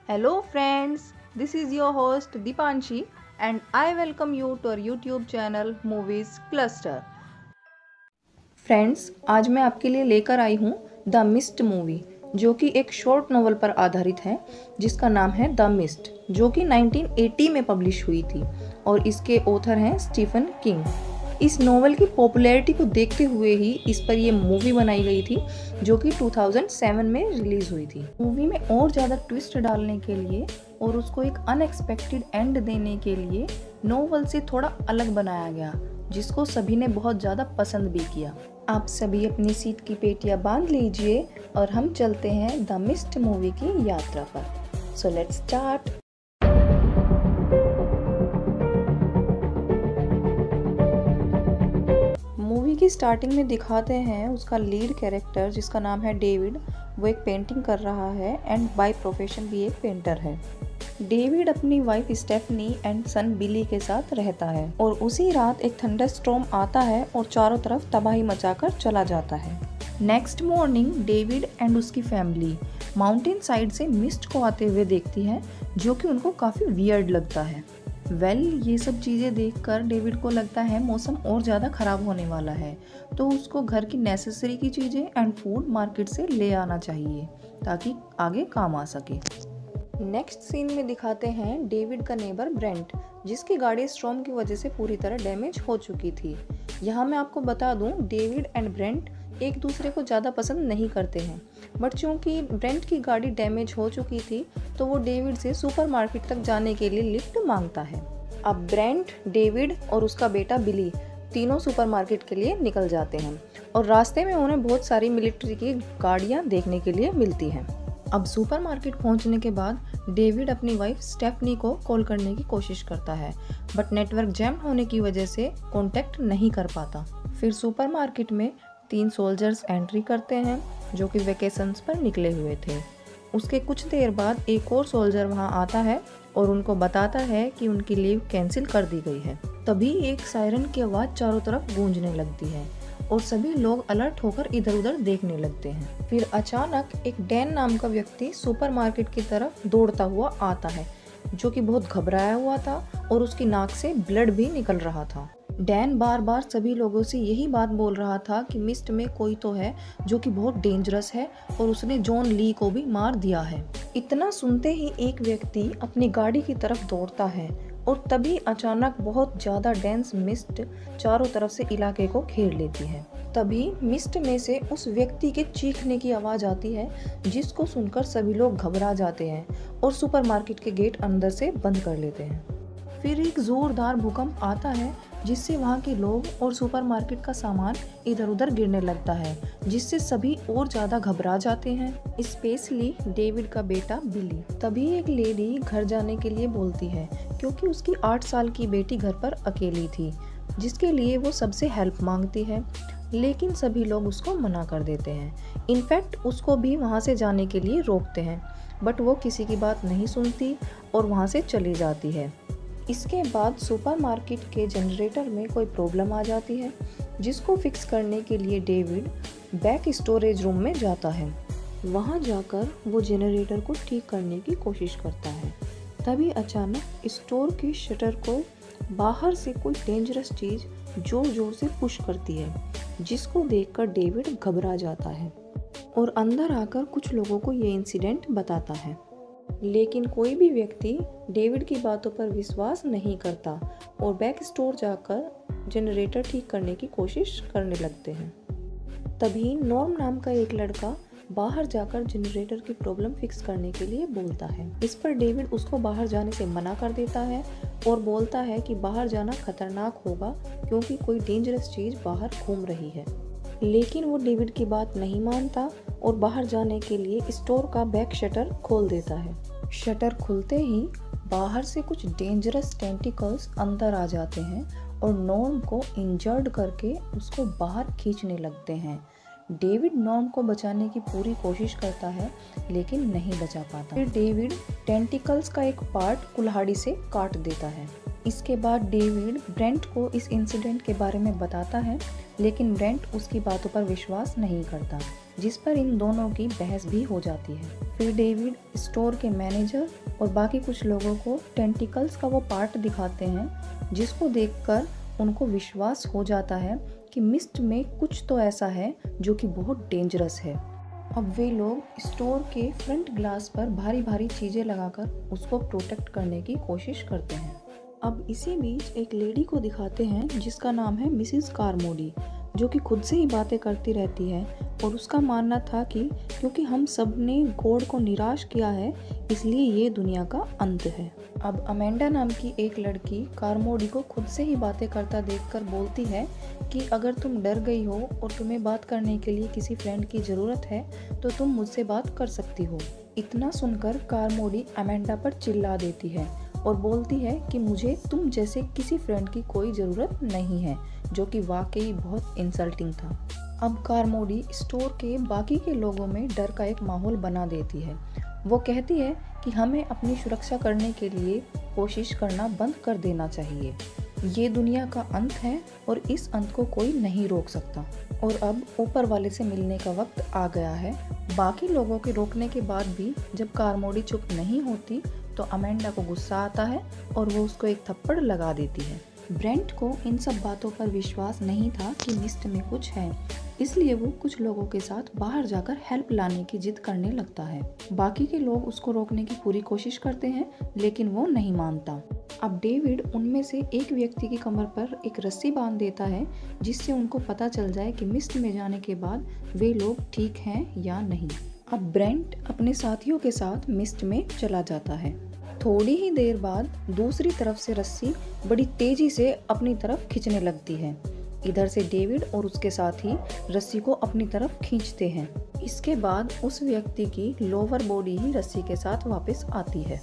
Hello friends, this is your host Dipanshi and I welcome you to our YouTube channel Movies Cluster. Friends, आज मैं आपके लिए लेकर आई हूँ द मिस्ट मूवी, जो कि एक शॉर्ट नोवेल पर आधारित है जिसका नाम है द मिस्ट, जो कि 1980 में पब्लिश हुई थी और इसके ऑथर हैं स्टीफन किंग। इस नोवेल की पॉपुलैरिटी को देखते हुए ही इस पर ये मूवी बनाई गई थी, जो कि 2007 में रिलीज हुई थी। मूवी में और ज़्यादा ट्विस्ट डालने के लिए और उसको एक अनएक्सपेक्टेड एंड देने के लिए नोवेल से थोड़ा अलग बनाया गया, जिसको सभी ने बहुत ज़्यादा पसंद भी किया। आप सभी अपनी सीट की पेटियां बांध लीजिए और हम चलते हैं द मिस्ट मूवी की यात्रा पर। So let's start. मूवी की स्टार्टिंग में दिखाते हैं उसका लीड कैरेक्टर, जिसका नाम है डेविड। वो एक पेंटिंग कर रहा है एंड बाय प्रोफेशन भी एक पेंटर है। डेविड अपनी वाइफ स्टेफनी एंड सन बिली के साथ रहता है और उसी रात एक थंडरस्टॉर्म आता है और चारों तरफ तबाही मचाकर चला जाता है। नेक्स्ट मॉर्निंग डेविड एंड उसकी फैमिली माउंटेन साइड से मिस्ट को आते हुए देखती है, जो कि उनको काफ़ी वियर्ड लगता है। ये सब चीज़ें देखकर डेविड को लगता है मौसम और ज़्यादा ख़राब होने वाला है, तो उसको घर की नेसेसरी की चीज़ें एंड फूड मार्केट से ले आना चाहिए ताकि आगे काम आ सके। नेक्स्ट सीन में दिखाते हैं डेविड का नेबर ब्रेंट, जिसकी गाड़ी स्टॉर्म की वजह से पूरी तरह डैमेज हो चुकी थी। यहाँ मैं आपको बता दूँ, डेविड एंड ब्रेंट एक दूसरे को ज़्यादा पसंद नहीं करते हैं, बट चूँकि ब्रेंट की गाड़ी डैमेज हो चुकी थी तो वो डेविड से सुपरमार्केट तक जाने के लिए लिफ्ट मांगता है। अब ब्रेंट, डेविड और उसका बेटा बिली तीनों सुपरमार्केट के लिए निकल जाते हैं और रास्ते में उन्हें बहुत सारी मिलिट्री की गाड़ियाँ देखने के लिए मिलती हैं। अब सुपरमार्केट पहुंचने के बाद डेविड अपनी वाइफ स्टेफनी को कॉल करने की कोशिश करता है, बट नेटवर्क जैम होने की वजह से कांटेक्ट नहीं कर पाता। फिर सुपरमार्केट में 3 सोल्जर्स एंट्री करते हैं, जो कि वेकेशंस पर निकले हुए थे। उसके कुछ देर बाद एक और सोल्जर वहां आता है और उनको बताता है कि उनकी लीव कैंसिल कर दी गई है। तभी एक सायरन की आवाज़ चारों तरफ गूंजने लगती है और सभी लोग अलर्ट होकर इधर उधर देखने लगते हैं। फिर अचानक एक डैन नाम का व्यक्ति सुपरमार्केट की तरफ दौड़ता हुआ आता है, जो कि बहुत घबराया हुआ था और उसकी नाक से ब्लड भी निकल रहा था। डैन बार बार सभी लोगों से यही बात बोल रहा था कि मिस्ट में कोई तो है जो कि बहुत डेंजरस है और उसने जॉन ली को भी मार दिया है। इतना सुनते ही एक व्यक्ति अपनी गाड़ी की तरफ दौड़ता है और तभी अचानक बहुत ज़्यादा डेंस मिस्ट चारों तरफ से इलाके को घेर लेती है। तभी मिस्ट में से उस व्यक्ति के चीखने की आवाज़ आती है, जिसको सुनकर सभी लोग घबरा जाते हैं और सुपरमार्केट के गेट अंदर से बंद कर लेते हैं। फिर एक ज़ोरदार भूकंप आता है, जिससे वहाँ के लोग और सुपरमार्केट का सामान इधर उधर गिरने लगता है, जिससे सभी और ज़्यादा घबरा जाते हैं, स्पेशली डेविड का बेटा बिली। तभी एक लेडी घर जाने के लिए बोलती है, क्योंकि उसकी 8 साल की बेटी घर पर अकेली थी, जिसके लिए वो सबसे हेल्प मांगती है, लेकिन सभी लोग उसको मना कर देते हैं। इनफैक्ट उसको भी वहाँ से जाने के लिए रोकते हैं, बट वो किसी की बात नहीं सुनती और वहाँ से चली जाती है। इसके बाद सुपरमार्केट के जनरेटर में कोई प्रॉब्लम आ जाती है, जिसको फिक्स करने के लिए डेविड बैक स्टोरेज रूम में जाता है। वहां जाकर वो जनरेटर को ठीक करने की कोशिश करता है। तभी अचानक स्टोर की शटर को बाहर से कोई डेंजरस चीज़ जोर जोर से पुश करती है, जिसको देखकर डेविड घबरा जाता है और अंदर आकर कुछ लोगों को ये इंसिडेंट बताता है। लेकिन कोई भी व्यक्ति डेविड की बातों पर विश्वास नहीं करता और बैक स्टोर जाकर जनरेटर ठीक करने की कोशिश करने लगते हैं। तभी नॉर्म नाम का एक लड़का बाहर जाकर जनरेटर की प्रॉब्लम फिक्स करने के लिए बोलता है। इस पर डेविड उसको बाहर जाने से मना कर देता है और बोलता है कि बाहर जाना खतरनाक होगा, क्योंकि कोई डेंजरस चीज़ बाहर घूम रही है। लेकिन वो डेविड की बात नहीं मानता और बाहर जाने के लिए स्टोर का बैक शटर खोल देता है। शटर खुलते ही बाहर से कुछ डेंजरस टेंटिकल्स अंदर आ जाते हैं और नॉर्म को इंजर्ड करके उसको बाहर खींचने लगते हैं। डेविड नॉर्म को बचाने की पूरी कोशिश करता है, लेकिन नहीं बचा पाता। फिर डेविड टेंटिकल्स का एक पार्ट कुल्हाड़ी से काट देता है इसके बाद डेविड ब्रेंट को इस इंसिडेंट के बारे में बताता है, लेकिन ब्रेंट उसकी बातों पर विश्वास नहीं करता, जिस पर इन दोनों की बहस भी हो जाती है। फिर डेविड स्टोर के मैनेजर और बाकी कुछ लोगों को टेंटिकल्स का वो पार्ट दिखाते हैं, जिसको देखकर उनको विश्वास हो जाता है कि मिस्ट में कुछ तो ऐसा है जो कि बहुत डेंजरस है। अब वे लोग स्टोर के फ्रंट ग्लास पर भारी भारी चीज़ें लगाकर उसको प्रोटेक्ट करने की कोशिश करते हैं। अब इसी बीच एक लेडी को दिखाते हैं जिसका नाम है मिसिस कारमोडी, जो कि खुद से ही बातें करती रहती है और उसका मानना था कि क्योंकि हम सब ने गॉड को निराश किया है इसलिए ये दुनिया का अंत है। अब अमेंडा नाम की एक लड़की कारमोडी को खुद से ही बातें करता देखकर बोलती है कि अगर तुम डर गई हो और तुम्हें बात करने के लिए किसी फ्रेंड की ज़रूरत है तो तुम मुझसे बात कर सकती हो। इतना सुनकर कारमोडी अमेंडा पर चिल्ला देती है और बोलती है कि मुझे तुम जैसे किसी फ्रेंड की कोई ज़रूरत नहीं है, जो कि वाकई बहुत इंसल्टिंग था। अब कारमोडी स्टोर के बाकी के लोगों में डर का एक माहौल बना देती है। वो कहती है कि हमें अपनी सुरक्षा करने के लिए कोशिश करना बंद कर देना चाहिए। ये दुनिया का अंत है और इस अंत को कोई नहीं रोक सकता और अब ऊपर वाले से मिलने का वक्त आ गया है। बाकी लोगों के रोकने के बाद भी जब कारमोडी चुप नहीं होती तो अमेंडा को गुस्सा आता है और वो उसको एक थप्पड़ लगा देती है। ब्रेंट को इन सब बातों पर विश्वास नहीं था कि मिस्ट में कुछ है, इसलिए वो कुछ लोगों के साथ बाहर जाकर हेल्प लाने की जिद करने लगता है। बाकी के लोग उसको रोकने की पूरी कोशिश करते हैं लेकिन वो नहीं मानता। अब डेविड उनमें से एक व्यक्ति की कमर पर एक रस्सी बांध देता है जिससे उनको पता चल जाए कि मिस्ट में जाने के बाद वे लोग ठीक हैं या नहीं। अब ब्रेंट अपने साथियों के साथ मिस्ट में चला जाता है। थोड़ी ही देर बाद दूसरी तरफ से रस्सी बड़ी तेजी से अपनी तरफ खींचने लगती है। इधर से डेविड और उसके साथी रस्सी को अपनी तरफ खींचते हैं। इसके बाद उस व्यक्ति की लोअर बॉडी ही रस्सी के साथ वापस आती है।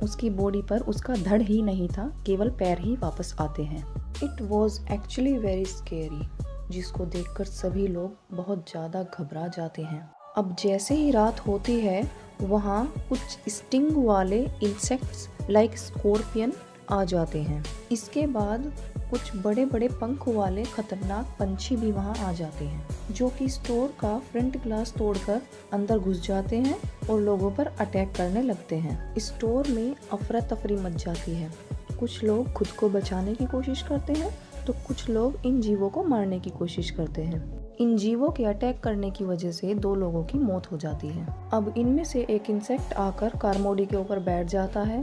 उसकी बॉडी पर उसका धड़ ही नहीं था, केवल पैर ही वापस आते हैं। It was actually very scary, जिसको देखकर सभी लोग बहुत ज़्यादा घबरा जाते हैं। अब जैसे ही रात होती है वहाँ कुछ स्टिंग वाले इंसेक्ट्स लाइक स्कॉर्पियन आ जाते हैं। इसके बाद कुछ बड़े बड़े पंख वाले खतरनाक पंछी भी वहाँ आ जाते हैं, जो कि स्टोर का फ्रंट ग्लास तोड़कर अंदर घुस जाते हैं और लोगों पर अटैक करने लगते हैं। स्टोर में अफरा तफरी मच जाती है। कुछ लोग खुद को बचाने की कोशिश करते हैं तो कुछ लोग इन जीवों को मारने की कोशिश करते हैं। इन जीवों के अटैक करने की वजह से 2 लोगों की मौत हो जाती है। अब इनमें से एक इंसेक्ट आकर कारमोडी के ऊपर बैठ जाता है।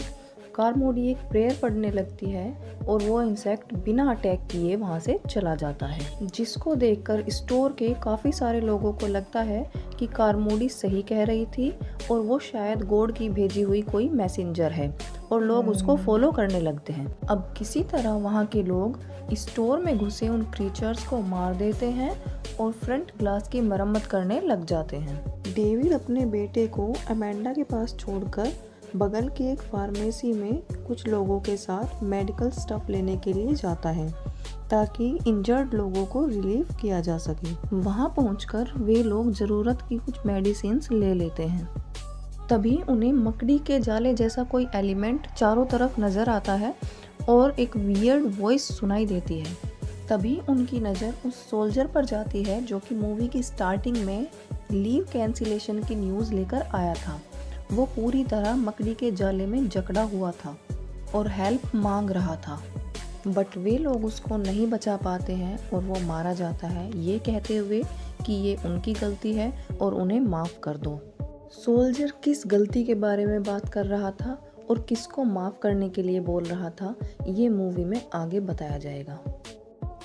कारमोडी एक प्रेयर पढ़ने लगती है और वो इंसेक्ट बिना अटैक किए वहाँ से चला जाता है, जिसको देखकर स्टोर के काफ़ी सारे लोगों को लगता है कि कारमोडी सही कह रही थी और वो शायद गॉड की भेजी हुई कोई मैसेंजर है और लोग उसको फॉलो करने लगते हैं। अब किसी तरह वहाँ के लोग स्टोर में घुसे उन क्रीचर्स को मार देते हैं और फ्रंट ग्लास की मरम्मत करने लग जाते हैं। डेविड अपने बेटे को अमेंडा के पास छोड़कर बगल की एक फार्मेसी में कुछ लोगों के साथ मेडिकल स्टफ लेने के लिए जाता है ताकि इंजर्ड लोगों को रिलीव किया जा सके। वहाँ पहुंचकर वे लोग ज़रूरत की कुछ मेडिसिन्स ले लेते हैं। तभी उन्हें मकड़ी के जाले जैसा कोई एलिमेंट चारों तरफ नज़र आता है और एक वियर्ड वॉइस सुनाई देती है। तभी उनकी नज़र उस सोल्जर पर जाती है जो कि मूवी की स्टार्टिंग में लीव कैंसिलेशन की न्यूज़ लेकर आया था। वो पूरी तरह मकड़ी के जाले में जकड़ा हुआ था और हेल्प मांग रहा था, बट वे लोग उसको नहीं बचा पाते हैं और वो मारा जाता है, ये कहते हुए कि ये उनकी गलती है और उन्हें माफ़ कर दो। सोल्जर किस गलती के बारे में बात कर रहा था और किसको माफ़ करने के लिए बोल रहा था, ये मूवी में आगे बताया जाएगा।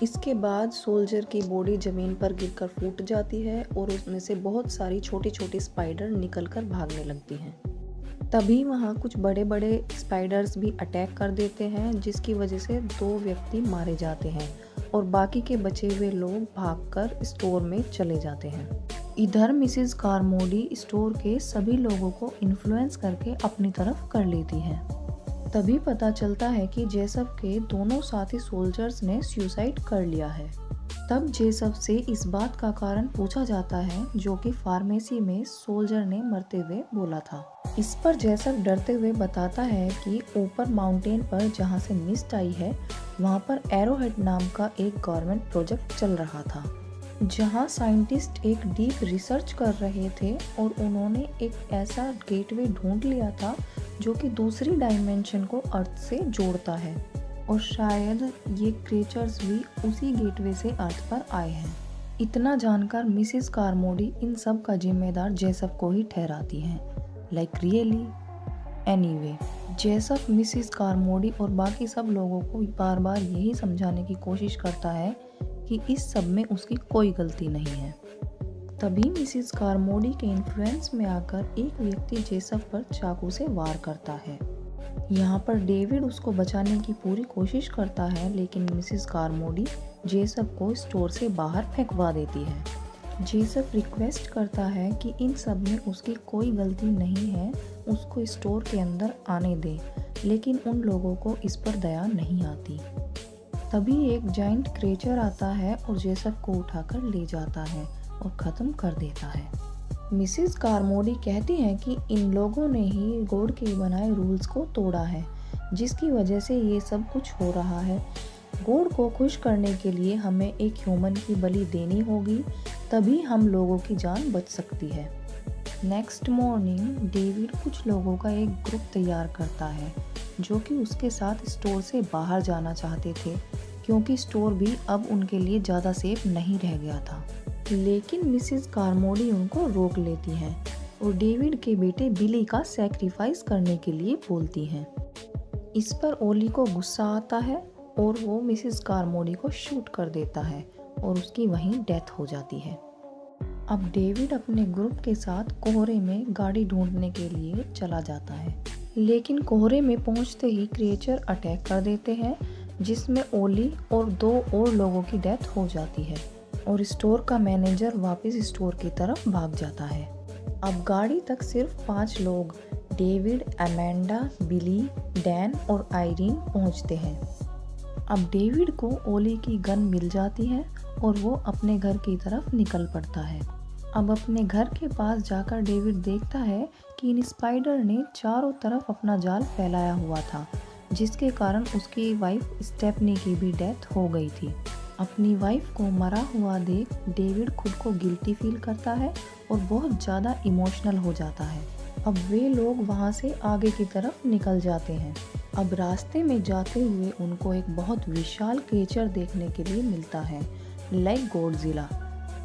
इसके बाद सोल्जर की बॉडी ज़मीन पर गिरकर फूट जाती है और उसमें से बहुत सारी छोटी छोटी स्पाइडर निकलकर भागने लगती हैं। तभी वहाँ कुछ बड़े बड़े स्पाइडर्स भी अटैक कर देते हैं, जिसकी वजह से 2 व्यक्ति मारे जाते हैं और बाकी के बचे हुए लोग भागकर स्टोर में चले जाते हैं। इधर मिसेस कारमोडी स्टोर के सभी लोगों को इन्फ्लुएंस करके अपनी तरफ कर लेती है। तभी पता चलता है कि जेसप के दोनों साथी सोल्जर्स ने सुसाइड कर लिया है। तब जेसफ से इस बात का कारण पूछा जाता है जो कि फार्मेसी में सोल्जर ने मरते हुए बोला था। इस पर जेसफ डरते हुए बताता है कि ऊपर माउंटेन पर जहाँ से मिस्ट आई है वहाँ पर एरोहेड नाम का एक गवर्नमेंट प्रोजेक्ट चल रहा था, जहाँ साइंटिस्ट एक डीप रिसर्च कर रहे थे और उन्होंने एक ऐसा गेटवे ढूंढ लिया था जो कि दूसरी डायमेंशन को अर्थ से जोड़ता है और शायद ये क्रिएचर्स भी उसी गेटवे से अर्थ पर आए हैं। इतना जानकर मिसिस कार्मोडी इन सब का जिम्मेदार जेसफ को ही ठहराती हैं। Like really. एनीवे, जेसफ मिसिस कार्मोडी और बाकी सब लोगों को बार बार यही समझाने की कोशिश करता है कि इस सब में उसकी कोई गलती नहीं है। तभी मिसिस कार्मोडी के इन्फ्लुएंस में आकर एक व्यक्ति जेसफ पर चाकू से वार करता है। यहाँ पर डेविड उसको बचाने की पूरी कोशिश करता है, लेकिन मिसिस कार्मोडी जेसफ को स्टोर से बाहर फेंकवा देती है। जेसफ रिक्वेस्ट करता है कि इन सब में उसकी कोई गलती नहीं है, उसको स्टोर के अंदर आने दे, लेकिन उन लोगों को इस पर दया नहीं आती। तभी एक जाइंट क्रिएचर आता है और जेसफ को उठाकर ले जाता है और ख़त्म कर देता है। मिसिस कार्मोडी कहती हैं कि इन लोगों ने ही गॉड के बनाए रूल्स को तोड़ा है, जिसकी वजह से ये सब कुछ हो रहा है। गॉड को खुश करने के लिए हमें एक ह्यूमन की बलि देनी होगी, तभी हम लोगों की जान बच सकती है। नेक्स्ट मॉर्निंग डेविड कुछ लोगों का एक ग्रुप तैयार करता है जो कि उसके साथ स्टोर से बाहर जाना चाहते थे, क्योंकि स्टोर भी अब उनके लिए ज़्यादा सेफ नहीं रह गया था। लेकिन मिसिस कार्मोडी उनको रोक लेती हैं और डेविड के बेटे बिली का सैक्रिफाइस करने के लिए बोलती हैं। इस पर ओली को गुस्सा आता है और वो मिसिस कार्मोडी को शूट कर देता है और उसकी वहीं डेथ हो जाती है। अब डेविड अपने ग्रुप के साथ कोहरे में गाड़ी ढूंढने के लिए चला जाता है, लेकिन कोहरे में पहुंचते ही क्रिएचर अटैक कर देते हैं, जिसमें ओली और 2 और लोगों की डेथ हो जाती है और स्टोर का मैनेजर वापस स्टोर की तरफ भाग जाता है। अब गाड़ी तक सिर्फ 5 लोग डेविड, अमेंडा, बिली, डैन और आयरीन पहुंचते हैं। अब डेविड को ओली की गन मिल जाती है और वो अपने घर की तरफ निकल पड़ता है। अब अपने घर के पास जाकर डेविड देखता है कि इन स्पाइडर ने चारों तरफ अपना जाल फैलाया हुआ था, जिसके कारण उसकी वाइफ स्टेफनी की भी डेथ हो गई थी। अपनी वाइफ को मरा हुआ देख डेविड खुद को गिल्टी फील करता है और बहुत ज़्यादा इमोशनल हो जाता है। अब वे लोग वहाँ से आगे की तरफ निकल जाते हैं। अब रास्ते में जाते हुए उनको एक बहुत विशाल क्रिएचर देखने के लिए मिलता है, लाइक गॉडजिला।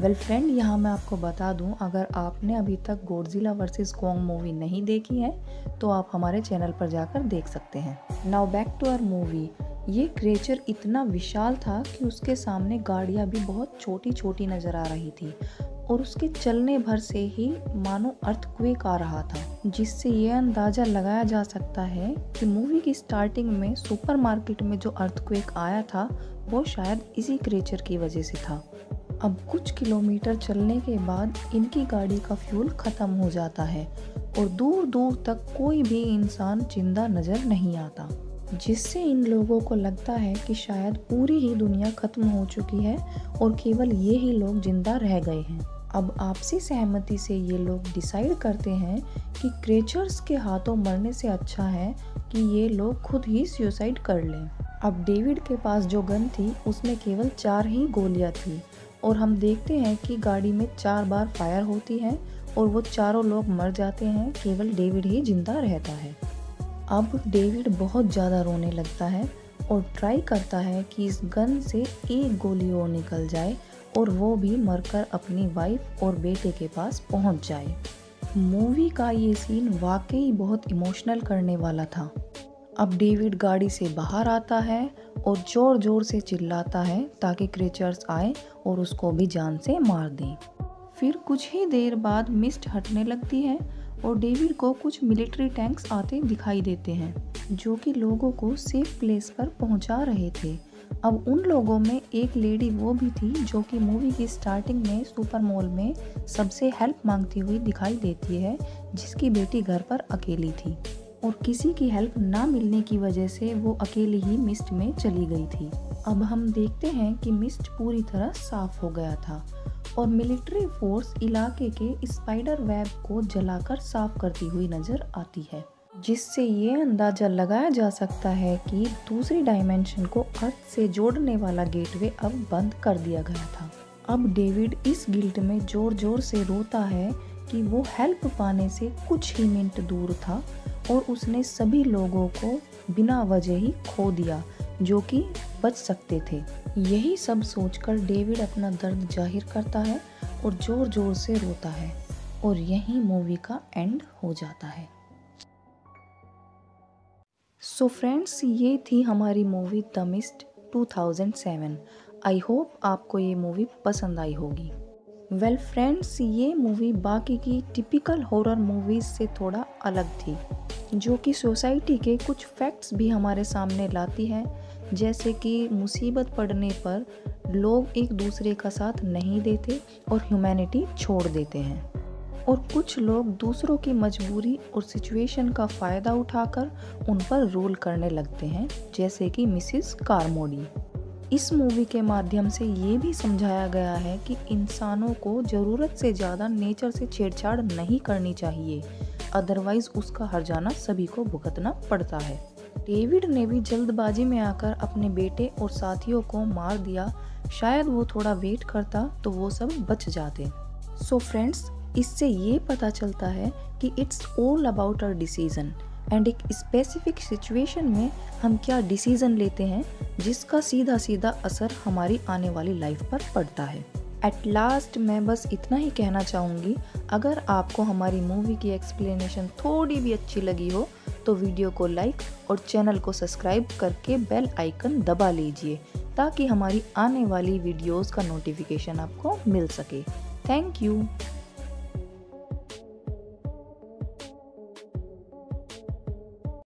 वेल फ्रेंड, यहाँ मैं आपको बता दूँ, अगर आपने अभी तक गॉडजिला वर्सेस कॉन्ग मूवी नहीं देखी है तो आप हमारे चैनल पर जाकर देख सकते हैं। Now back to our movie. ये क्रिएचर इतना विशाल था कि उसके सामने गाड़ियाँ भी बहुत छोटी छोटी नज़र आ रही थी और उसके चलने भर से ही मानो अर्थक्वेक आ रहा था, जिससे ये अंदाज़ा लगाया जा सकता है कि मूवी की स्टार्टिंग में सुपरमार्केट में जो अर्थक्वेक आया था वो शायद इसी क्रिएचर की वजह से था। अब कुछ किलोमीटर चलने के बाद इनकी गाड़ी का फ्यूल ख़त्म हो जाता है और दूर दूर तक कोई भी इंसान जिंदा नज़र नहीं आता, जिससे इन लोगों को लगता है कि शायद पूरी ही दुनिया खत्म हो चुकी है और केवल ये ही लोग जिंदा रह गए हैं। अब आपसी सहमति से ये लोग डिसाइड करते हैं कि क्रिएचर्स के हाथों मरने से अच्छा है कि ये लोग खुद ही सुसाइड कर लें। अब डेविड के पास जो गन थी उसमें केवल 4 ही गोलियां थी और हम देखते हैं कि गाड़ी में 4 बार फायर होती है और वो चारों लोग मर जाते हैं, केवल डेविड ही जिंदा रहता है। अब डेविड बहुत ज़्यादा रोने लगता है और ट्राई करता है कि इस गन से एक गोली और निकल जाए और वो भी मरकर अपनी वाइफ और बेटे के पास पहुंच जाए। मूवी का ये सीन वाकई बहुत इमोशनल करने वाला था। अब डेविड गाड़ी से बाहर आता है और ज़ोर ज़ोर से चिल्लाता है ताकि क्रिएचर्स आए और उसको भी जान से मार दें। फिर कुछ ही देर बाद मिस्ट हटने लगती है और डेविड को कुछ मिलिट्री टैंक्स आते दिखाई देते हैं जो कि लोगों को सेफ प्लेस पर पहुंचा रहे थे। अब उन लोगों में एक लेडी वो भी थी जो कि मूवी की स्टार्टिंग में सुपर मॉल में सबसे हेल्प मांगती हुई दिखाई देती है, जिसकी बेटी घर पर अकेली थी। और किसी की हेल्प ना मिलने की वजह से वो अकेली ही मिस्ट में चली गई थी। अब हम देखते हैं कि मिस्ट पूरी तरह साफ हो गया था और मिलिट्री फोर्स इलाके के स्पाइडर वेब को जलाकर साफ करती हुई नजर आती है, जिससे ये अंदाजा लगाया जा सकता है कि दूसरी डायमेंशन को अर्थ से जोड़ने वाला गेटवे अब बंद कर दिया गया था। अब डेविड इस गिल्ट में जोर जोर से रोता है कि वो हेल्प पाने से कुछ ही मिनट दूर था और उसने सभी लोगों को बिना वजह ही खो दिया जो कि बच सकते थे। यही सब सोचकर डेविड अपना दर्द जाहिर करता है और जोर जोर से रोता है और यहीं मूवी का एंड हो जाता है। सो फ्रेंड्स, ये थी हमारी movie the mist 2007। I hope आपको ये मूवी पसंद आई होगी। वेल फ्रेंड्स, ये मूवी बाकी की टिपिकल हॉरर मूवीज़ से थोड़ा अलग थी, जो कि सोसाइटी के कुछ फैक्ट्स भी हमारे सामने लाती है, जैसे कि मुसीबत पड़ने पर लोग एक दूसरे का साथ नहीं देते और ह्यूमैनिटी छोड़ देते हैं, और कुछ लोग दूसरों की मजबूरी और सिचुएशन का फ़ायदा उठाकर उन पर रूल करने लगते हैं, जैसे कि मिसिस कारमोडी। इस मूवी के माध्यम से ये भी समझाया गया है कि इंसानों को ज़रूरत से ज़्यादा नेचर से छेड़छाड़ नहीं करनी चाहिए, अदरवाइज़ उसका हर्जाना सभी को भुगतना पड़ता है। डेविड ने भी जल्दबाजी में आकर अपने बेटे और साथियों को मार दिया, शायद वो थोड़ा वेट करता तो वो सब बच जाते। सो फ्रेंड्स, इससे ये पता चलता है कि it's all about our decision and एक स्पेसिफिक सिचुएशन में हम क्या डिसीजन लेते हैं, जिसका सीधा सीधा असर हमारी आने वाली लाइफ पर पड़ता है। एट लास्ट मैं बस इतना ही कहना चाहूँगी, अगर आपको हमारी मूवी की एक्सप्लेनेशन थोड़ी भी अच्छी लगी हो तो वीडियो को लाइक और चैनल को सब्सक्राइब करके बेल आइकन दबा लीजिए, ताकि हमारी आने वाली वीडियोस का नोटिफिकेशन आपको मिल सके। Thank you.